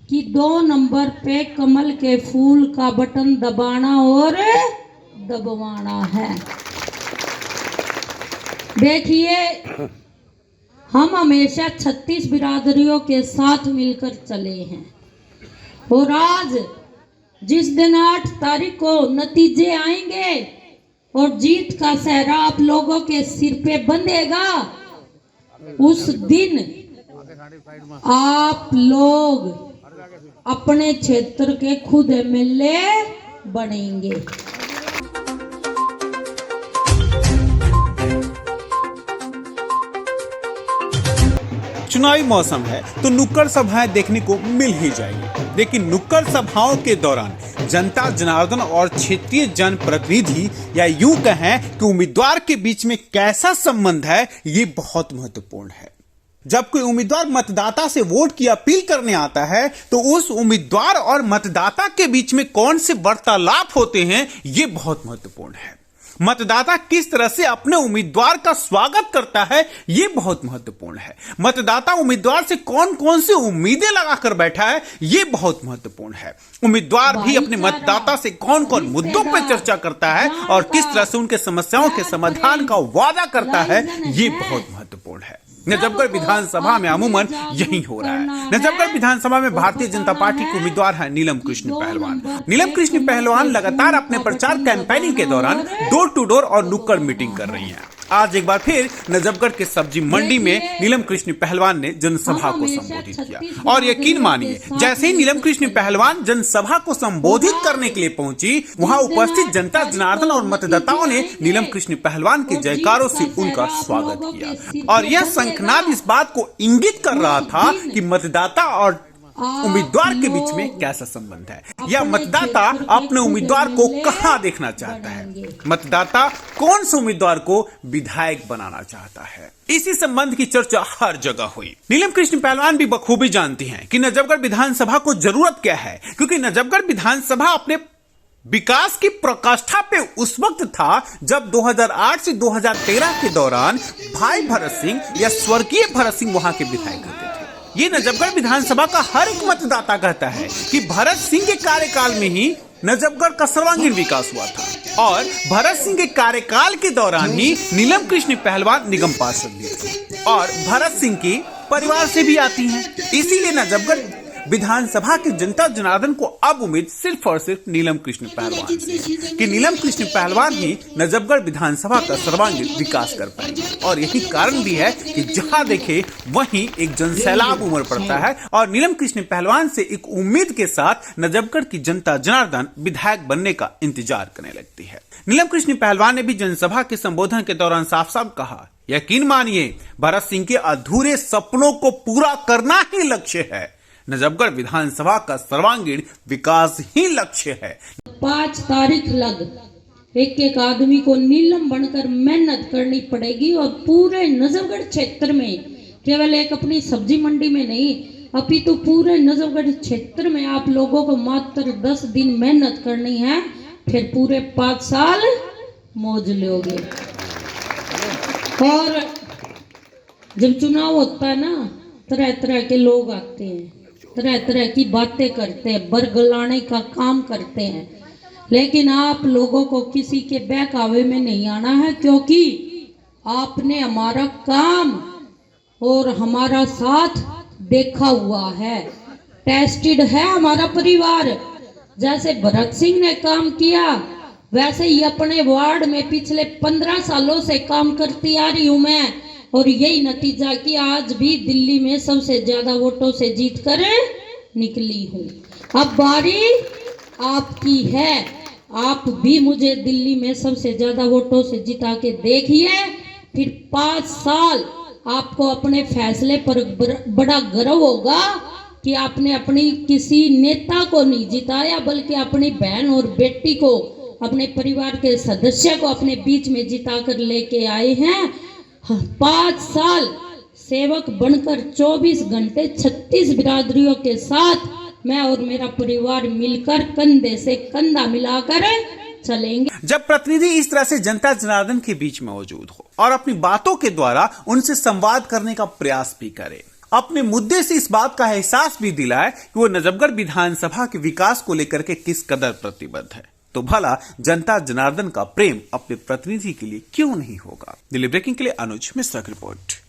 कि 2 नंबर पे कमल के फूल का बटन दबाना और दबवाना है। देखिए, हम हमेशा 36 बिरादरियों के साथ मिलकर चले हैं और आज जिस दिन 8 तारीख को नतीजे आएंगे और जीत का सहरा आप लोगों के सिर पे बंधेगा, उस दिन आप लोग अपने क्षेत्र के खुद एमएलए बनेंगे। चुनावी मौसम है तो नुक्कड़ सभाएं देखने को मिल ही जाएगी, लेकिन नुक्कड़ सभाओं के दौरान जनता जनार्दन और क्षेत्रीय जनप्रतिनिधि या यूं कहें कि उम्मीदवार के बीच में कैसा संबंध है, ये बहुत महत्वपूर्ण है। जब कोई उम्मीदवार मतदाता से वोट की अपील करने आता है तो उस उम्मीदवार और मतदाता के बीच में कौन से वार्तालाप होते हैं, ये बहुत महत्वपूर्ण है। मतदाता किस तरह से अपने उम्मीदवार का स्वागत करता है, यह बहुत महत्वपूर्ण है। मतदाता उम्मीदवार से कौन कौन सी उम्मीदें लगाकर बैठा है, यह बहुत महत्वपूर्ण है। उम्मीदवार भी अपने मतदाता से कौन कौन मुद्दों पर चर्चा करता है और किस तरह से उनके समस्याओं के समाधान का वादा करता है, यह बहुत महत्वपूर्ण है। नजफगढ़ विधानसभा में अमूमन यही हो रहा है। नजफगढ़ विधानसभा में भारतीय जनता पार्टी के उम्मीदवार हैं नीलम कृष्ण पहलवान। नीलम कृष्ण पहलवान लगातार अपने प्रचार कैंपेनिंग के दौरान डोर टू डोर और नुक्कड़ मीटिंग कर रही हैं। आज एक बार फिर नजफगढ़ के सब्जी मंडी में नीलम कृष्ण पहलवान ने जनसभा को संबोधित किया और यकीन मानिए, जैसे ही नीलम कृष्ण पहलवान जनसभा को संबोधित करने के लिए पहुंची, वहां उपस्थित जनता जनार्दन और मतदाताओं ने नीलम कृष्ण पहलवान के जयकारों से उनका स्वागत किया और यह शंखनाद इस बात को इंगित कर रहा था कि मतदाता और उम्मीदवार के बीच में कैसा संबंध है, या मतदाता अपने उम्मीदवार को कहां देखना चाहता है, मतदाता कौन से उम्मीदवार को विधायक बनाना चाहता है। इसी संबंध की चर्चा हर जगह हुई। नीलम कृष्ण पहलवान भी बखूबी जानती हैं कि नजफगढ़ विधानसभा को जरूरत क्या है, क्योंकि नजफगढ़ विधानसभा अपने विकास की प्रकाष्ठा पे उस वक्त था जब 2008 से 2013 के दौरान भाई भरत सिंह या स्वर्गीय भरत सिंह वहां के विधायक होते थे। ये नजफगढ़ विधानसभा का हर एक मतदाता कहता है कि भरत सिंह के कार्यकाल में ही नजफगढ़ का सर्वांगीण विकास हुआ था और भरत सिंह के कार्यकाल के दौरान ही नीलम कृष्ण पहलवान निगम पार्षद भी थे और भरत सिंह की परिवार से भी आती हैं। इसीलिए नजफगढ़ विधानसभा के जनता जनार्दन को अब उम्मीद सिर्फ और सिर्फ नीलम कृष्ण पहलवान से कि नीलम कृष्ण पहलवान ही नजफगढ़ विधानसभा का सर्वांगीण विकास कर पाएंगे। और यही कारण भी है कि जहां देखे वहीं एक जनसैलाब उमड़ पड़ता है और नीलम कृष्ण पहलवान से एक उम्मीद के साथ नजफगढ़ की जनता जनार्दन विधायक बनने का इंतजार करने लगती है। नीलम कृष्ण पहलवान ने भी जनसभा के संबोधन के दौरान साफ साफ कहा, यकीन मानिए भरत सिंह के अधूरे सपनों को पूरा करना ही लक्ष्य है। नजफगढ़ विधानसभा का सर्वांगीण विकास ही लक्ष्य है। 5 तारीख लग एक एक आदमी को नीलम बनकर मेहनत करनी पड़ेगी और पूरे नजफगढ़ क्षेत्र में, केवल एक अपनी सब्जी मंडी में नहीं, अपितु पूरे नजफगढ़ क्षेत्र में आप लोगों को मात्र 10 दिन मेहनत करनी है, फिर पूरे 5 साल मौज लोगे। और जब चुनाव होता है ना, तरह तरह के लोग आते हैं, तरह तरह की बातें करते हैं, बरगलाने का काम करते हैं, लेकिन आप लोगों को किसी के बहकावे में नहीं आना है, क्योंकि आपने हमारा काम और हमारा साथ देखा हुआ है, टेस्टेड है हमारा परिवार। जैसे भरत सिंह ने काम किया वैसे ही अपने वार्ड में पिछले 15 सालों से काम करती आ रही हूं मैं, और यही नतीजा कि आज भी दिल्ली में सबसे ज्यादा वोटों से जीत कर निकली हूँ। अब बारी आपकी है, आप भी मुझे दिल्ली में सबसे ज्यादा वोटों से जिता के देखिए, फिर 5 साल आपको अपने फैसले पर बड़ा गर्व होगा कि आपने अपनी किसी नेता को नहीं जिताया, बल्कि अपनी बहन और बेटी को, अपने परिवार के सदस्य को अपने बीच में जिता कर लेके आए हैं। 5 साल सेवक बनकर 24 घंटे 36 बिरादरियों के साथ मैं और मेरा परिवार मिलकर कंधे से कंधा मिलाकर चलेंगे। जब प्रतिनिधि इस तरह से जनता जनार्दन के बीच में मौजूद हो और अपनी बातों के द्वारा उनसे संवाद करने का प्रयास भी करे अपने मुद्दे से इस बात का एहसास भी दिलाए कि वो नजफगढ़ विधानसभा के विकास को लेकर के किस कदर प्रतिबद्ध है। तो भला जनता जनार्दन का प्रेम अपने प्रतिनिधि के लिए क्यों नहीं होगा। दिल्ली ब्रेकिंग के लिए अनुज मिश्रा की रिपोर्ट।